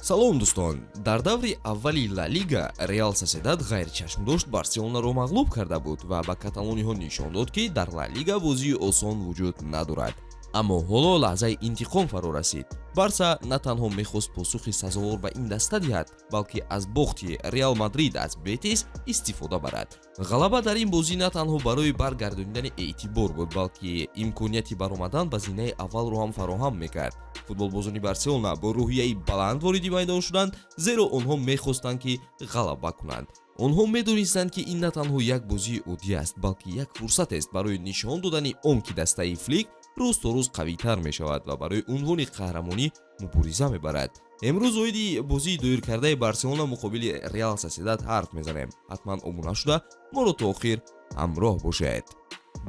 салом дӯстон, дар даври аввали Ла Лига Реал Соседад ғайричашмдошт Барселонаро мағлуб карда буд ва ба каталониҳо нишон дод ки дар Ла Лига бозии осон вуҷуд надорад. аммо ҳоло лаҳзаи интиқом фаро расид. БАРСА на танҳо мехост посухи сазовор ба ин даста диҳад, балки аз бохти Реал Мадрид аз Бетис истифода барад. ғалаба дар ин бозӣ на танҳо барои баргардонидани эътибор буд, балки имконияти баромадан ба зинаи аввалро ҳам фароҳам мекард. футболбозони Барселона бо рӯҳияи баланд вориди майдон шуданд, зеро онҳо мехостанд ки ғалаба кунанд. онҳо медонистанд ки ин на танҳо як бозии оддӣ аст, балки як фурсатест барои нишон додани он ки дастаи флик рӯз то рӯз қавитар мешавад ва барои унвони қаҳрамонӣ мубориза мебарад. имрӯз оиди бозии доиркардаи Барселона муқобили Реал Соседад ҳарф мезанем. ҳатман омӯна шуда моро то охир ҳамроҳ бошед.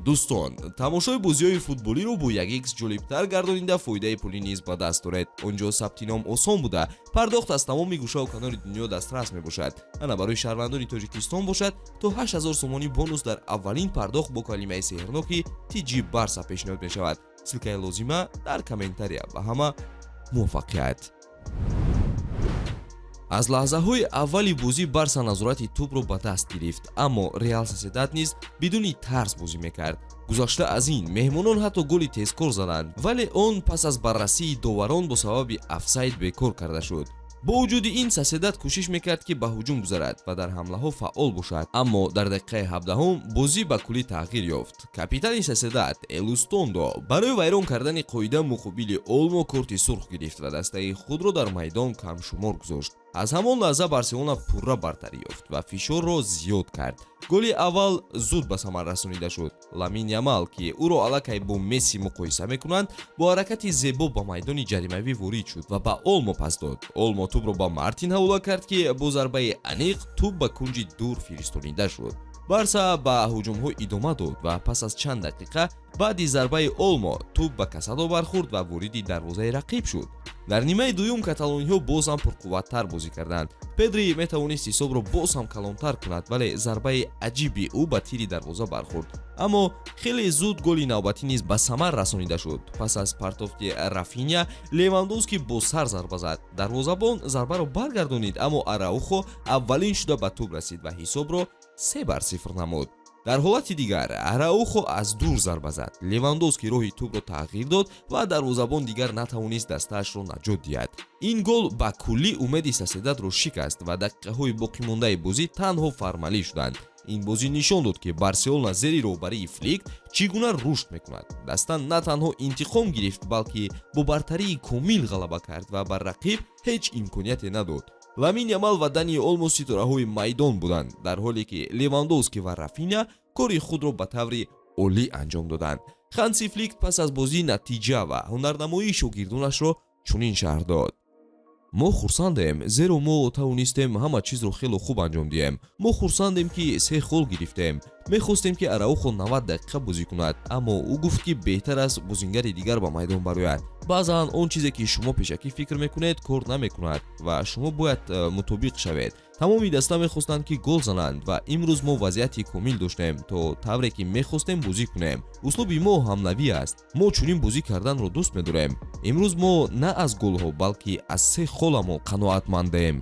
дӯстон, тамошои бозиҳои футболиро бо 1x ҷолибтар гардонида фоидаи пулӣ низ ба даст доред. онҷо сабти ном осон буда, пардохт аз тамоми гӯшаву канори дунё дастрас мебошад. ана барои шаҳрвандони Тоҷикистон бошад, то 8000 сомонӣ бонус дар аввалин пардохт бо калимаи сеҳрноки TG БАРСА пешниҳод мешавад. силкаи лозима дар комментария. ба ҳама муваффақият. аз лаҳзаҳои аввали бозӣ БАРСА назорати тӯбро ба даст гирифт, аммо Реал Соседад низ бидуни тарс бозӣ мекард. гузашта аз ин меҳмонон ҳатто голи тезкор заданд, вале он пас аз баррасии доварон бо сабаби офсайд бекор карда шуд. бо вуҷуди ин Соседад кӯшиш мекард ки ба ҳуҷум гузарад ва дар ҳамлаҳо фаъол бошад, аммо дар дақиқаи 17 бозӣ ба куллӣ тағйир ёфт. капитани Соседад Элустондо барои вайрон кардани қоида муқобили Олмо корти сурх гирифт ва дастаи худро дар майдон камшумор гузошт. аз ҳамон лаҳза Барселона пурра бартарӣ ёфт ва фишорро зиёд кард. голи аввал зуд ба самар расонида шуд. Ламин Ямал ки ӯро аллакай бо Месси муқоиса мекунанд, бо ҳаракати зебо ба майдони ҷаримавӣ ворид шуд ва ба Олмо пас дод. Олмо тӯбро ба Мартин ҳавола кард ки бо зарбаи аниқ тӯб ба кунҷи дур фиристонида шуд. БАРСА ба ҳуҷумҳо идома дод ва пас аз чанд дақиқа баъди зарбаи Олмо тӯб ба касадо бархӯрд ва вориди дарвозаи рақиб шуд. дар нимаи дуюм каталониҳо боз ҳам пурқувваттар бозӣ карданд. Педри метавонист ҳисобро боз ҳам калонтар кунад, вале зарбаи аҷиби ӯ ба тири дарвоза бархӯрд. аммо хеле зуд голи навбатӣ низ ба самар расонида шуд. пас аз партофти Рафиня, Левандовски бо сар зарба зад. дарвозабон зарбаро баргардонид, аммо Араухо аввалин шуда ба тӯб расид ва ҳисобро 3-0 намуд. дар ҳолати дигар Араухо аз дур зарба зад. Левандовски роҳи тӯбро тағйир дод ва дарвозабон дигар натавонист дастаашро наҷот диҳад. ин гол ба куллӣ умеди Соседадро шикаст ва дақиқаҳои боқимондаи бозӣ танҳо формалӣ шуданд. ин бозӣ нишон дод ки Барселона зери роҳбарии флик чӣ гуна рушд мекунад. даста на танҳо интиқом гирифт, балки бо бартарии комил ғалаба кард ва бар рақиб ҳеҷ имконияте надод. Ламин Ямал ва Дани Олмо ситораҳои майдон буданд, дар ҳоле ки Левандовски ва Рафиня кори худро ба таври олӣ анҷом доданд. Ханси Флик пас аз бозӣ натиҷа ва ҳунарнамоии шогирдонашро чунин шарҳ дод: мо хурсандем, зеро мо тавонистем ҳама чизро хело хуб анҷом диҳем. мо хурсандем ки 3 хол гирифтем. мехостем ки Араухо 90 дақиқа бозӣ кунад, аммо ӯ гуфт ки беҳтар аст бозингари дигар ба майдон барояд. баъзан он чизе ки шумо пешакӣ фикр мекунед кор намекунад ва шумо бояд мутобиқ шавед. тамоми даста мехостанд ки гол зананд ва имрӯз мо вазъияти комил доштем, то тавре ки мехостем бозӣ кунем. услуби мо ҳамнавӣ аст. мо чунин бозӣ карданро дӯст медорем. имрӯз мо на аз голҳо, балки аз 3 холамо қаноатмандем.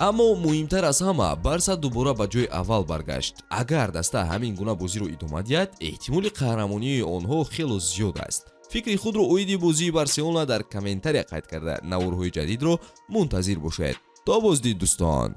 аммо муҳимтар аз ҳама, БАРСА дубора ба ҷои аввал баргашт. агар даста ҳамин гуна бозиро идома диҳад, эҳтимоли қаҳрамонии онҳо хело зиёд аст. фикри худро оиди бозии Барселона дар комментария қайд карда, наворҳои ҷадидро мунтазир бошед. то боздид дӯстон.